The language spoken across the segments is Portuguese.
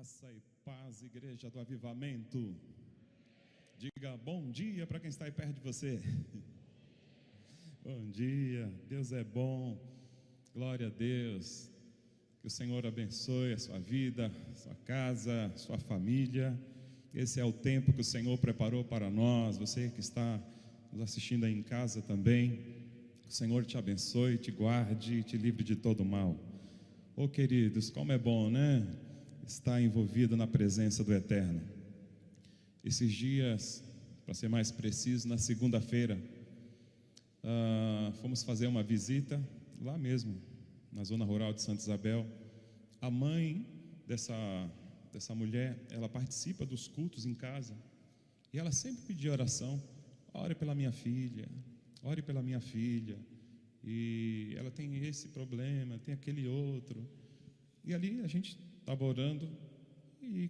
Graça e paz, igreja do avivamento. Diga bom dia para quem está aí perto de você. Bom dia, Deus é bom, glória a Deus. Que o Senhor abençoe a sua vida, sua casa, sua família. Esse é o tempo que o Senhor preparou para nós. Você que está nos assistindo aí em casa também, o Senhor te abençoe, te guarde, te livre de todo mal. Oh queridos, como é bom, né? Estar envolvido na presença do Eterno. Esses dias, para ser mais preciso, na segunda-feira, fomos fazer uma visita lá mesmo, na zona rural de Santa Isabel. A mãe dessa mulher, ela participa dos cultos em casa, e ela sempre pedia oração: ore pela minha filha, ore pela minha filha, e ela tem esse problema, tem aquele outro. E ali a gente estava orando e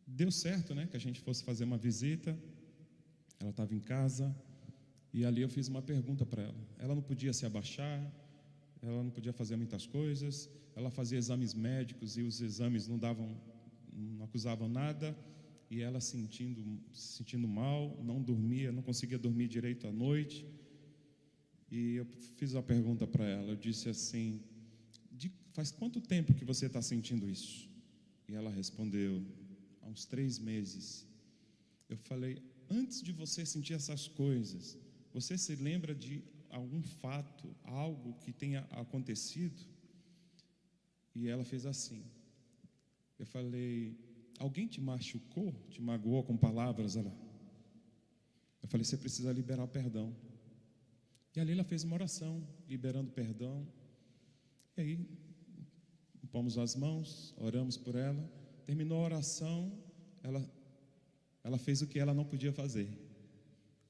deu certo, né, que a gente fosse fazer uma visita. Ela estava em casa e ali eu fiz uma pergunta para ela. Ela não podia se abaixar, ela não podia fazer muitas coisas, ela fazia exames médicos e os exames não acusavam nada, e ela se sentindo mal, não dormia, não conseguia dormir direito à noite. E eu fiz uma pergunta para ela, eu disse assim: faz quanto tempo que você está sentindo isso? E ela respondeu: há uns 3 meses. Eu falei: antes de você sentir essas coisas, você se lembra de algum fato, algo que tenha acontecido? E ela fez assim. Eu falei: alguém te machucou, te magoou com palavras? Eu falei: você precisa liberar perdão. E ali ela fez uma oração, liberando perdão. E aí, impomos as mãos, oramos por ela. Terminou a oração, ela fez o que ela não podia fazer.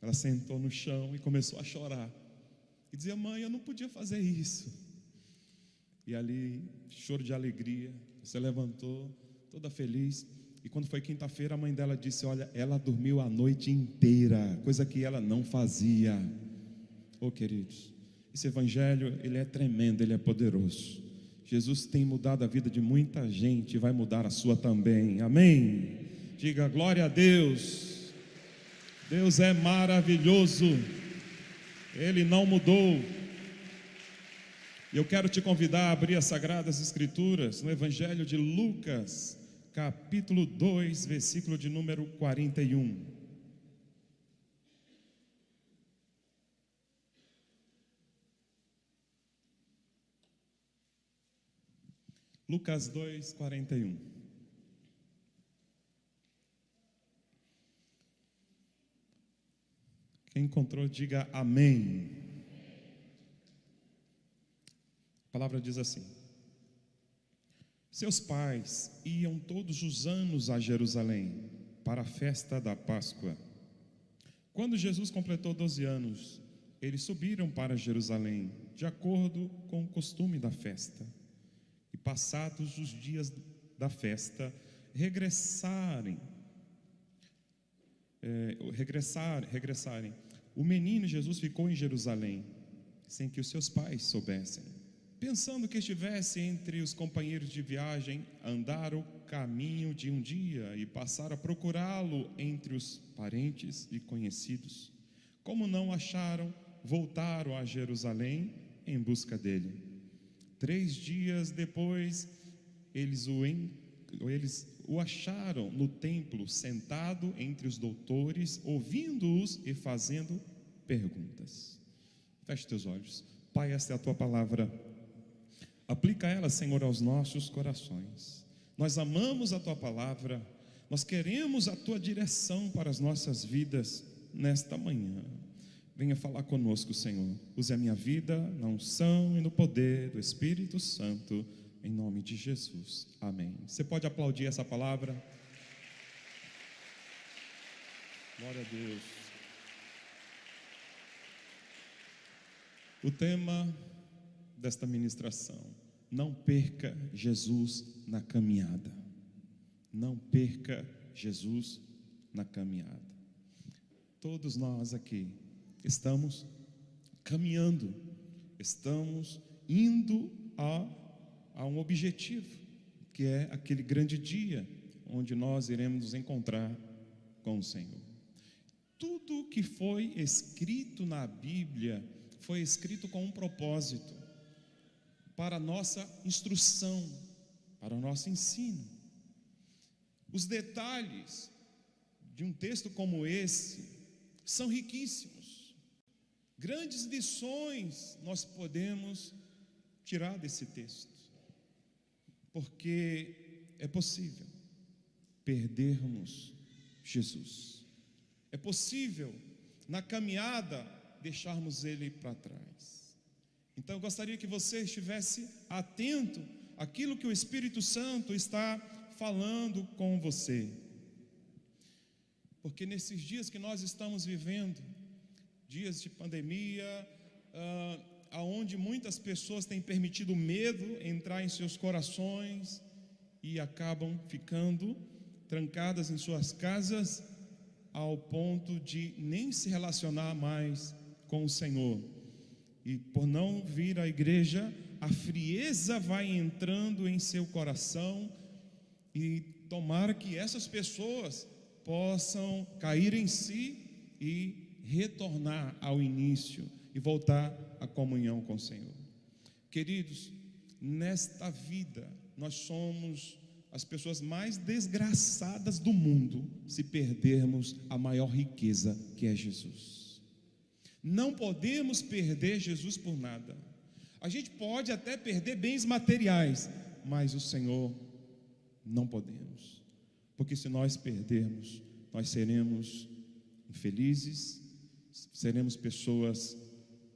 Ela sentou no chão e começou a chorar. E dizia: mãe, eu não podia fazer isso. E ali, choro de alegria, você levantou, toda feliz. E quando foi quinta-feira, a mãe dela disse: olha, ela dormiu a noite inteira, coisa que ela não fazia. Oh queridos, esse evangelho, ele é tremendo, ele é poderoso. Jesus tem mudado a vida de muita gente e vai mudar a sua também, amém? Diga glória a Deus. Deus é maravilhoso, Ele não mudou. Eu quero te convidar a abrir as Sagradas Escrituras no Evangelho de Lucas, capítulo 2, versículo de número 41. Lucas 2, 41. Quem encontrou, diga amém. A palavra diz assim: seus pais iam todos os anos a Jerusalém para a festa da Páscoa. Quando Jesus completou 12 anos, eles subiram para Jerusalém, de acordo com o costume da festa. E passados os dias da festa, regressarem, o menino Jesus ficou em Jerusalém, sem que os seus pais soubessem. Pensando que estivesse entre os companheiros de viagem, andaram o caminho de um dia e passaram a procurá-lo entre os parentes e conhecidos. Como não acharam, voltaram a Jerusalém em busca dele. 3 dias depois, eles o acharam no templo, sentado entre os doutores, ouvindo-os e fazendo perguntas. Feche teus olhos. Pai, esta é a tua palavra. Aplica ela, Senhor, aos nossos corações. Nós amamos a tua palavra, nós queremos a tua direção para as nossas vidas nesta manhã. Venha falar conosco, Senhor. Use a minha vida na unção e no poder do Espírito Santo, em nome de Jesus. Amém. Você pode aplaudir essa palavra? Glória a Deus. O tema desta ministração: não perca Jesus na caminhada. Não perca Jesus na caminhada. Todos nós aqui estamos caminhando, estamos indo a um objetivo. que é aquele grande dia onde nós iremos nos encontrar com o Senhor. Tudo que foi escrito na Bíblia foi escrito com um propósito, para a nossa instrução, para o nosso ensino. Os detalhes de um texto como esse são riquíssimos. Grandes lições nós podemos tirar desse texto, porque é possível perdermos Jesus. É possível, na caminhada, deixarmos Ele para trás. Então eu gostaria que você estivesse atento àquilo que o Espírito Santo está falando com você. Porque nesses dias que nós estamos vivendo, dias de pandemia, aonde muitas pessoas têm permitido o medo entrar em seus corações e acabam ficando trancadas em suas casas, ao ponto de nem se relacionar mais com o Senhor. E por não vir à igreja, a frieza vai entrando em seu coração, e tomara que essas pessoas possam cair em si e retornar ao início e voltar à comunhão com o Senhor. Queridos, nesta vida nós somos as pessoas mais desgraçadas do mundo se perdermos a maior riqueza, que é Jesus. Não podemos perder Jesus por nada. A gente pode até perder bens materiais, mas o Senhor não podemos, porque se nós perdermos, nós seremos infelizes, seremos pessoas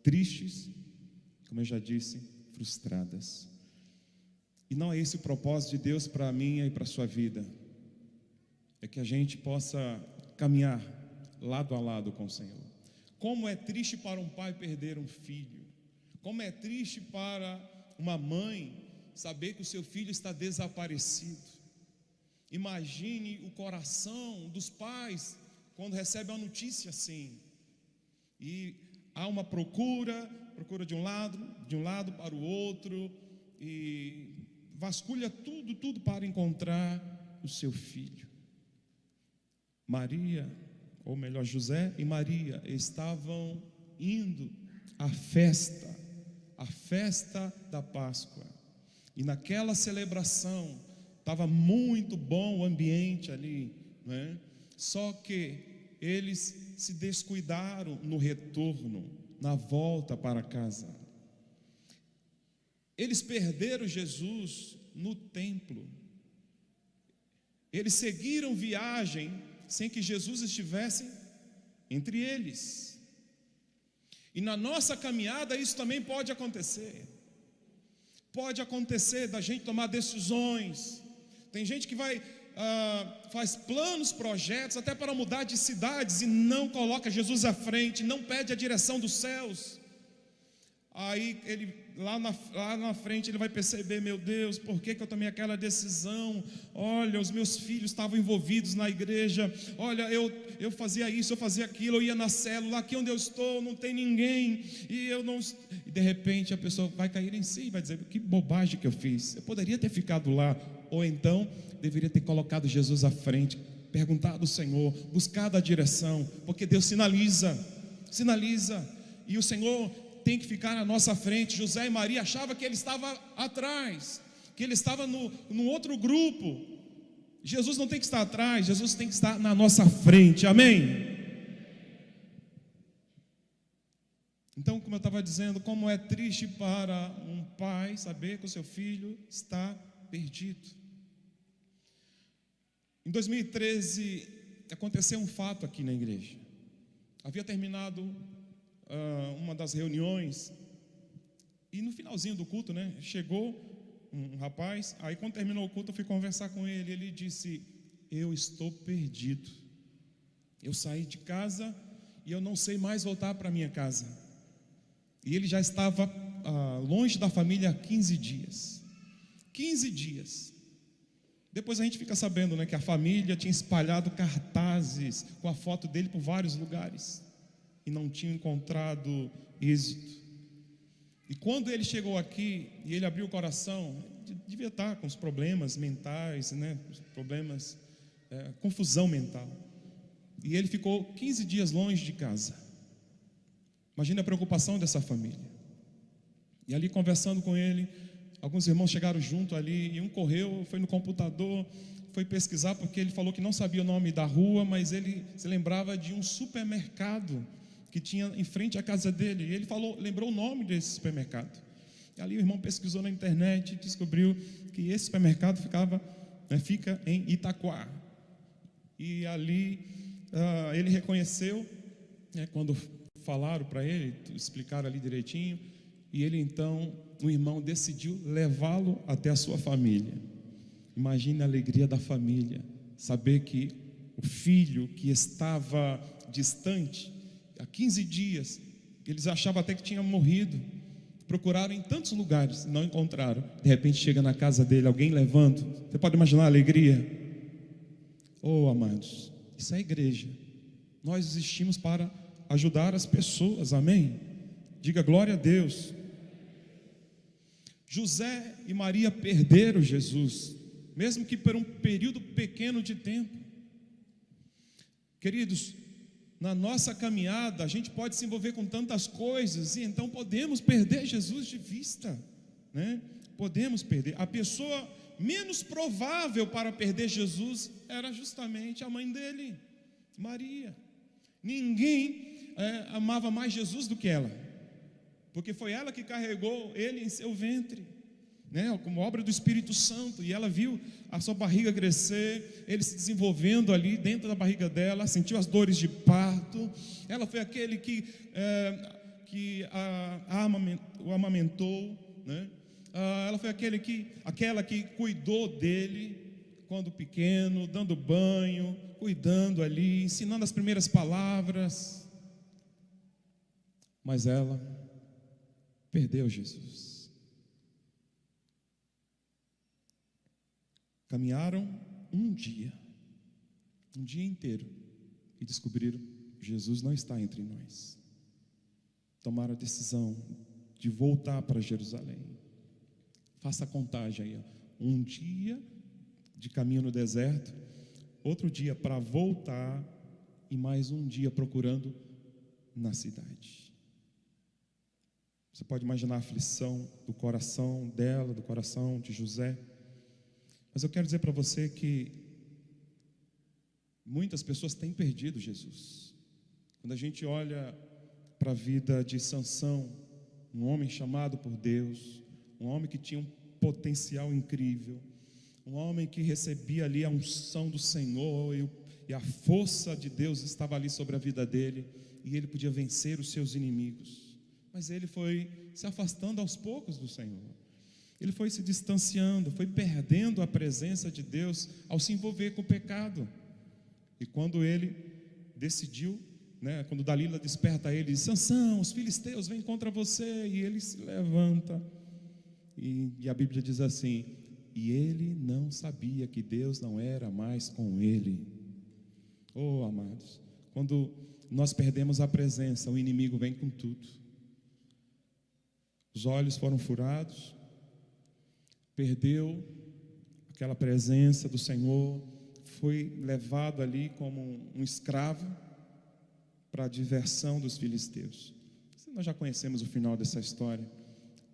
tristes, como eu já disse, frustradas. E não é esse o propósito de Deus para a minha e para a sua vida. É que a gente possa caminhar lado a lado com o Senhor. Como é triste para um pai perder um filho. Como é triste para uma mãe saber que o seu filho está desaparecido. Imagine o coração dos pais quando recebem uma notícia assim. E há uma procura de um lado para o outro, e vasculha tudo para encontrar o seu filho. Maria, ou melhor, José e Maria estavam indo à festa da Páscoa. E naquela celebração estava muito bom o ambiente ali, não é? Só que eles se descuidaram no retorno, na volta para casa. Eles perderam Jesus no templo. Eles seguiram viagem sem que Jesus estivesse entre eles. E na nossa caminhada isso também pode acontecer. Pode acontecer da gente tomar decisões. Tem gente que faz planos, projetos, até para mudar de cidades, e não coloca Jesus à frente, não pede a direção dos céus. Aí ele, lá na frente, ele vai perceber: meu Deus, por que eu tomei aquela decisão? Olha, os meus filhos estavam envolvidos na igreja. Olha, eu fazia isso, eu fazia aquilo, eu ia na célula, aqui onde eu estou não tem ninguém, e de repente a pessoa vai cair em si e vai dizer: que bobagem que eu fiz, eu poderia ter ficado lá. Ou então, deveria ter colocado Jesus à frente, perguntado ao Senhor, buscado a direção, porque Deus sinaliza, e o Senhor tem que ficar na nossa frente. José e Maria achavam que ele estava atrás, que ele estava no outro grupo. Jesus não tem que estar atrás, Jesus tem que estar na nossa frente, amém? Então, como eu estava dizendo, como é triste para um pai saber que o seu filho está perdido. Em 2013, aconteceu um fato aqui na igreja. Havia terminado uma das reuniões, e no finalzinho do culto, né, chegou um rapaz. Aí quando terminou o culto, eu fui conversar com ele. Ele disse: eu estou perdido, eu saí de casa e eu não sei mais voltar para minha casa. E ele já estava longe da família há 15 dias. 15 dias. Depois a gente fica sabendo, né, que a família tinha espalhado cartazes com a foto dele por vários lugares e não tinha encontrado êxito. E quando ele chegou aqui e ele abriu o coração, devia estar com os problemas mentais, né? Os problemas, confusão mental. E ele ficou 15 dias longe de casa. Imagina a preocupação dessa família. E ali conversando com ele, alguns irmãos chegaram junto ali, e um correu, foi no computador, foi pesquisar, porque ele falou que não sabia o nome da rua, mas ele se lembrava de um supermercado que tinha em frente à casa dele, e ele lembrou o nome desse supermercado. E ali o irmão pesquisou na internet e descobriu que esse supermercado fica em Itaquá. E ali ele reconheceu, quando falaram para ele, explicaram ali direitinho, e ele então, o irmão decidiu levá-lo até a sua família. Imagine a alegria da família, saber que o filho que estava distante, há 15 dias, eles achavam até que tinha morrido, procuraram em tantos lugares, não encontraram. De repente chega na casa dele, alguém levando. Você pode imaginar a alegria? Oh, amados, isso é igreja. Nós existimos para ajudar as pessoas, amém? Diga glória a Deus. José e Maria perderam Jesus, mesmo que por um período pequeno de tempo. Queridos, na nossa caminhada, a gente pode se envolver com tantas coisas, e então podemos perder Jesus de vista, né? Podemos perder. A pessoa menos provável para perder Jesus era justamente a mãe dele, Maria. Ninguém amava mais Jesus do que ela, porque foi ela que carregou ele em seu ventre, né, como obra do Espírito Santo, e ela viu a sua barriga crescer, ele se desenvolvendo ali dentro da barriga dela, sentiu as dores de parto. Ela foi aquele que o amamentou, né? Ela foi aquela que cuidou dele quando pequeno, dando banho, cuidando ali, ensinando as primeiras palavras. Mas ela perdeu Jesus. Caminharam um dia inteiro, e descobriram que Jesus não está entre nós. Tomaram a decisão de voltar para Jerusalém. Faça a contagem aí, um dia de caminho no deserto, outro dia para voltar, e mais um dia procurando na cidade. Você pode imaginar a aflição do coração dela, do coração de José. Mas eu quero dizer para você que muitas pessoas têm perdido Jesus. Quando a gente olha para a vida de Sansão, um homem chamado por Deus, um homem que tinha um potencial incrível, um homem que recebia ali a unção do Senhor, e a força de Deus estava ali sobre a vida dele, e ele podia vencer os seus inimigos. Mas ele foi se afastando aos poucos do Senhor. Ele foi se distanciando, foi perdendo a presença de Deus ao se envolver com o pecado. E quando ele decidiu, né, quando Dalila desperta ele, diz: Sansão, os filisteus vêm contra você. E ele se levanta, e a Bíblia diz assim: e ele não sabia que Deus não era mais com ele. Oh, amados, quando nós perdemos a presença, o inimigo vem com tudo. Os olhos foram furados, perdeu aquela presença do Senhor, foi levado ali como um escravo para a diversão dos filisteus. Nós já conhecemos o final dessa história,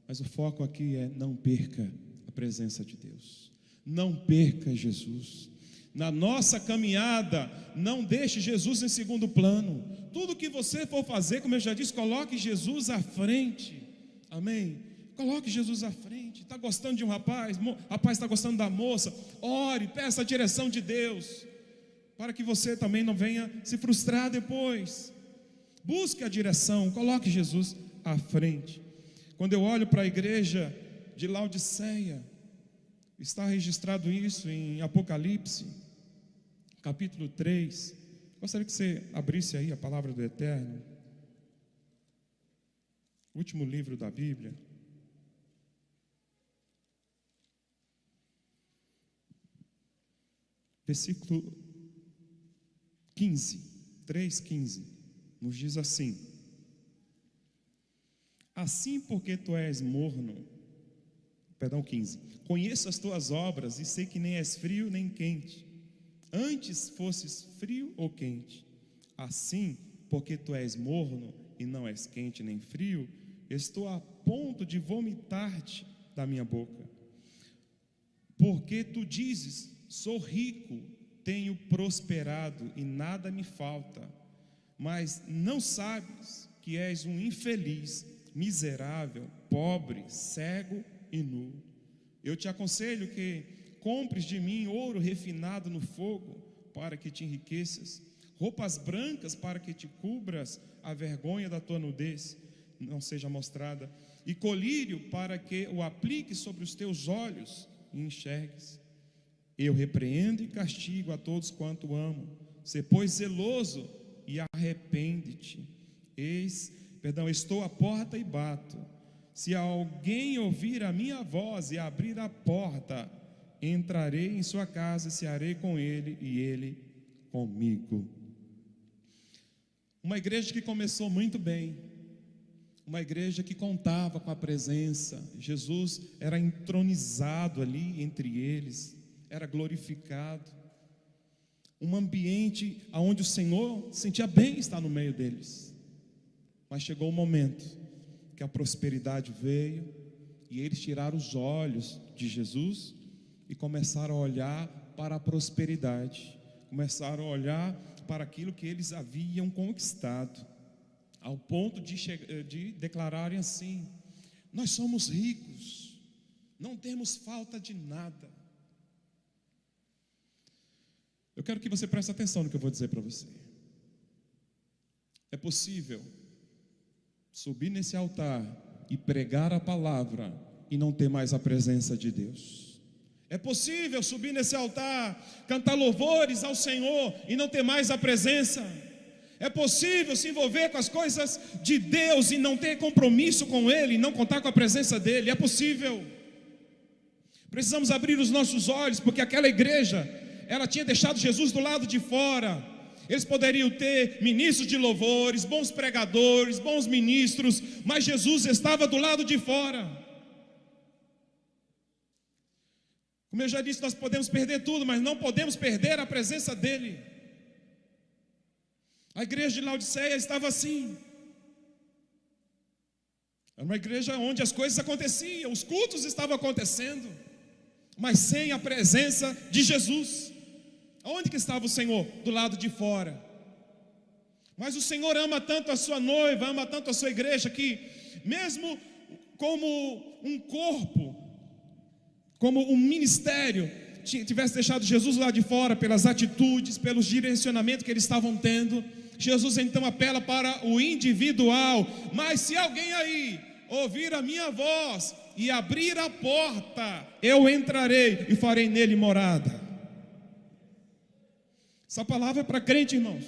mas o foco aqui é: não perca a presença de Deus, não perca Jesus. Na nossa caminhada, não deixe Jesus em segundo plano. Tudo que você for fazer, como eu já disse, coloque Jesus à frente. Amém? Coloque Jesus à frente. Está gostando de um rapaz está gostando da moça, ore, peça a direção de Deus, para que você também não venha se frustrar depois. Busque a direção, coloque Jesus à frente. Quando eu olho para a igreja de Laodiceia, está registrado isso em Apocalipse, capítulo 3. Gostaria que você abrisse aí a palavra do Eterno, último livro da Bíblia. Versículo 15, 3:15, nos diz assim: assim porque tu és morno Perdão, 15. Conheço as tuas obras e sei que nem és frio nem quente. Antes fosses frio ou quente. Assim, porque tu és morno e não és quente nem frio, estou a ponto de vomitar-te da minha boca. Porque tu dizes, sou rico, tenho prosperado e nada me falta, mas não sabes que és um infeliz, miserável, pobre, cego e nu. Eu te aconselho que compres de mim ouro refinado no fogo, para que te enriqueças, roupas brancas para que te cubras a vergonha da tua nudez não seja mostrada, e colírio para que o apliques sobre os teus olhos e enxergues. Eu repreendo e castigo a todos quanto amo. Sê, pois, zeloso e arrepende-te. Estou à porta e bato. Se alguém ouvir a minha voz e abrir a porta, entrarei em sua casa e cearei com ele e ele comigo. Uma igreja que começou muito bem, uma igreja que contava com a presença. Jesus era entronizado ali entre eles, era glorificado. Um ambiente onde o Senhor sentia bem estar no meio deles. Mas chegou o momento que a prosperidade veio e eles tiraram os olhos de Jesus e começaram a olhar para a prosperidade, começaram a olhar para aquilo que eles haviam conquistado, ao ponto de declararem assim: nós somos ricos, não temos falta de nada. Eu quero que você preste atenção no que eu vou dizer para você. É possível subir nesse altar e pregar a palavra e não ter mais a presença de Deus. É possível subir nesse altar, cantar louvores ao Senhor e não ter mais a presença. É possível se envolver com as coisas de Deus e não ter compromisso com Ele, e não contar com a presença dEle. É possível. Precisamos abrir os nossos olhos, porque aquela igreja, ela tinha deixado Jesus do lado de fora. Eles poderiam ter ministros de louvores, bons pregadores, bons ministros, mas Jesus estava do lado de fora. Como eu já disse, nós podemos perder tudo, mas não podemos perder a presença dEle. A igreja de Laodiceia estava assim. Era uma igreja onde as coisas aconteciam, os cultos estavam acontecendo, mas sem a presença de Jesus. Onde que estava o Senhor? Do lado de fora. Mas o Senhor ama tanto a sua noiva, ama tanto a sua igreja, que mesmo como um corpo, como um ministério, tivesse deixado Jesus lá de fora, pelas atitudes, pelos direcionamentos que eles estavam tendo, Jesus então apela para o individual. Mas se alguém aí ouvir a minha voz e abrir a porta, eu entrarei e farei nele morada. Essa palavra é para crente, irmãos.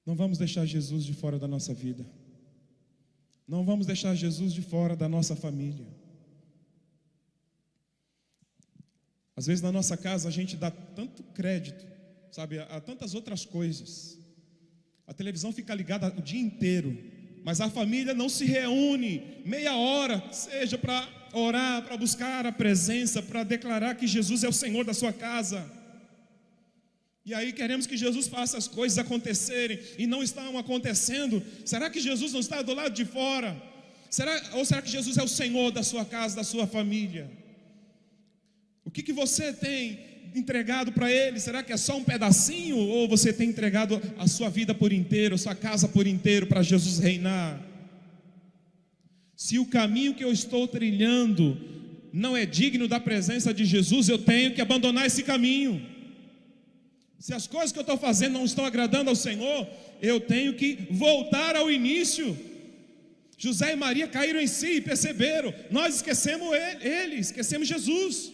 Não vamos deixar Jesus de fora da nossa vida. Não vamos deixar Jesus de fora da nossa família. Às vezes na nossa casa a gente dá tanto crédito, sabe, a tantas outras coisas. A televisão fica ligada o dia inteiro, mas a família não se reúne meia hora, seja para orar, para buscar a presença, para declarar que Jesus é o Senhor da sua casa. E aí queremos que Jesus faça as coisas acontecerem e não estão acontecendo. Será que Jesus não está do lado de fora? Ou será que Jesus é o Senhor da sua casa, da sua família? O que você tem entregado para Ele? Será que é só um pedacinho? Ou você tem entregado a sua vida por inteiro, a sua casa por inteiro para Jesus reinar? Se o caminho que eu estou trilhando não é digno da presença de Jesus, eu tenho que abandonar esse caminho. Se as coisas que eu estou fazendo não estão agradando ao Senhor, eu tenho que voltar ao início. José e Maria caíram em si e perceberam: nós esquecemos ele, esquecemos Jesus.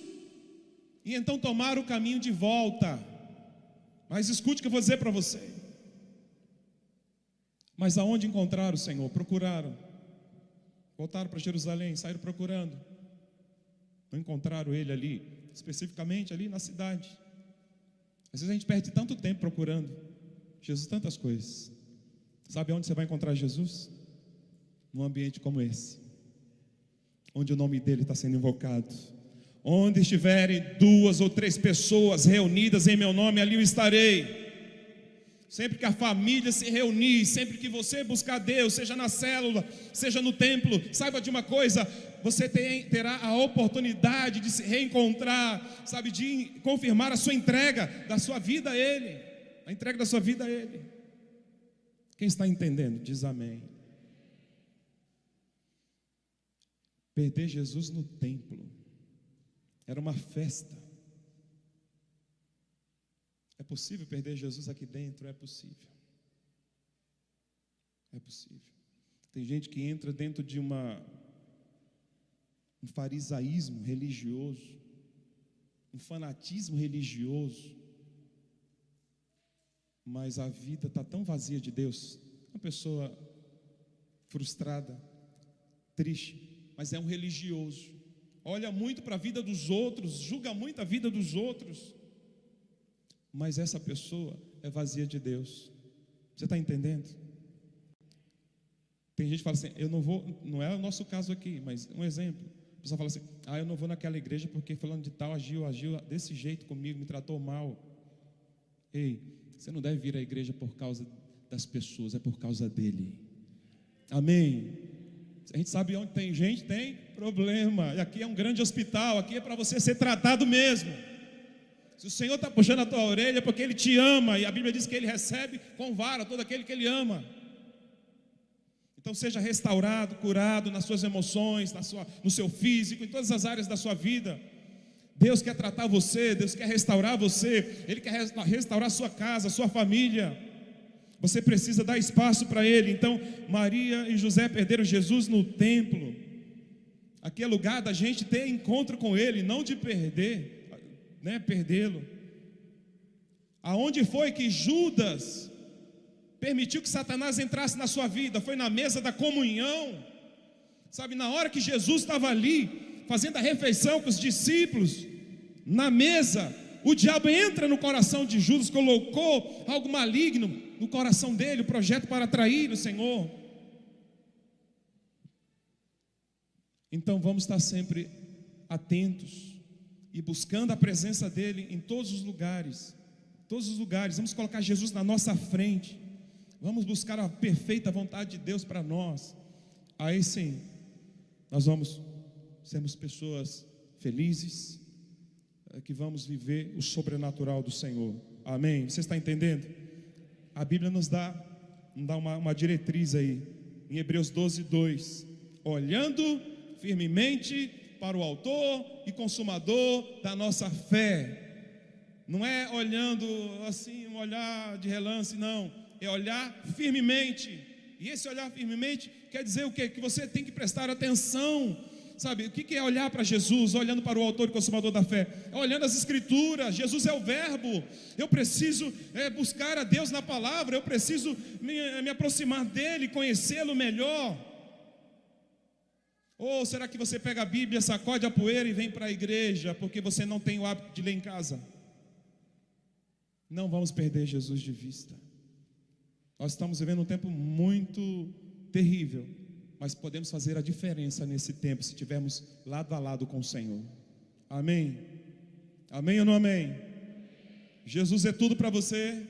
E então tomaram o caminho de volta. Mas escute o que eu vou dizer para você. Mas aonde encontraram o Senhor? Procuraram. Voltaram para Jerusalém, saíram procurando. Não encontraram Ele ali, especificamente ali na cidade. Às vezes a gente perde tanto tempo procurando Jesus, tantas coisas. Sabe onde você vai encontrar Jesus? num ambiente como esse, onde o nome dele está sendo invocado. Onde estiverem 2 ou 3 pessoas reunidas em meu nome, ali eu estarei. Sempre que a família se reunir, sempre que você buscar Deus, seja na célula, seja no templo, saiba de uma coisa: você terá a oportunidade de se reencontrar, sabe, de confirmar a sua entrega da sua vida a Ele, a entrega da sua vida a Ele. Quem está entendendo, diz amém. Perder Jesus no templo era uma festa. É possível perder Jesus aqui dentro? É possível. É possível. Tem gente que entra dentro de um farisaísmo religioso, um fanatismo religioso, mas a vida está tão vazia de Deus. Uma pessoa frustrada, triste, mas é um religioso. Olha muito para a vida dos outros, julga muito a vida dos outros, mas essa pessoa é vazia de Deus. Você está entendendo? Tem gente que fala assim: eu não vou, não é o nosso caso aqui, mas um exemplo. A pessoa fala assim: eu não vou naquela igreja porque fulano de tal agiu desse jeito comigo, me tratou mal. Ei, você não deve vir à igreja por causa das pessoas, é por causa dele. Amém? A gente sabe onde tem gente, tem problema. E aqui é um grande hospital, aqui é para você ser tratado mesmo. Se o Senhor está puxando a tua orelha é porque Ele te ama, e a Bíblia diz que Ele recebe com vara todo aquele que Ele ama. Então seja restaurado, curado nas suas emoções, no seu físico, em todas as áreas da sua vida. Deus quer tratar você, Deus quer restaurar você, Ele quer restaurar a sua casa, a sua família. Você precisa dar espaço para Ele. Então Maria e José perderam Jesus no templo. Aqui é lugar da gente ter encontro com Ele, não de perdê-lo. Aonde foi que Judas permitiu que Satanás entrasse na sua vida? Foi na mesa da comunhão. Sabe, na hora que Jesus estava ali fazendo a refeição com os discípulos, na mesa, o diabo entra no coração de Judas, colocou algo maligno no coração dele, o projeto para atrair o Senhor. Então vamos estar sempre atentos e buscando a presença dele em todos os lugares. Vamos colocar Jesus na nossa frente. Vamos buscar a perfeita vontade de Deus para nós. Aí sim, nós vamos sermos pessoas felizes, que vamos viver o sobrenatural do Senhor. Amém? Você está entendendo? A Bíblia nos dá uma diretriz aí, em Hebreus 12:2, olhando firmemente para o autor e consumador da nossa fé. Não é olhando assim, um olhar de relance, não. É olhar firmemente. E esse olhar firmemente quer dizer o quê? Que você tem que prestar atenção. Sabe, o que é olhar para Jesus? Olhando para o autor e consumador da fé. É olhando as escrituras. Jesus é o verbo. Eu preciso buscar a Deus na palavra. Eu preciso me aproximar dele, conhecê-lo melhor. Ou será que você pega a Bíblia, sacode a poeira e vem para a igreja porque você não tem o hábito de ler em casa? Não vamos perder Jesus de vista. Nós estamos vivendo um tempo muito terrível, mas podemos fazer a diferença nesse tempo se estivermos lado a lado com o Senhor. Amém? Amém ou não amém? Jesus é tudo para você?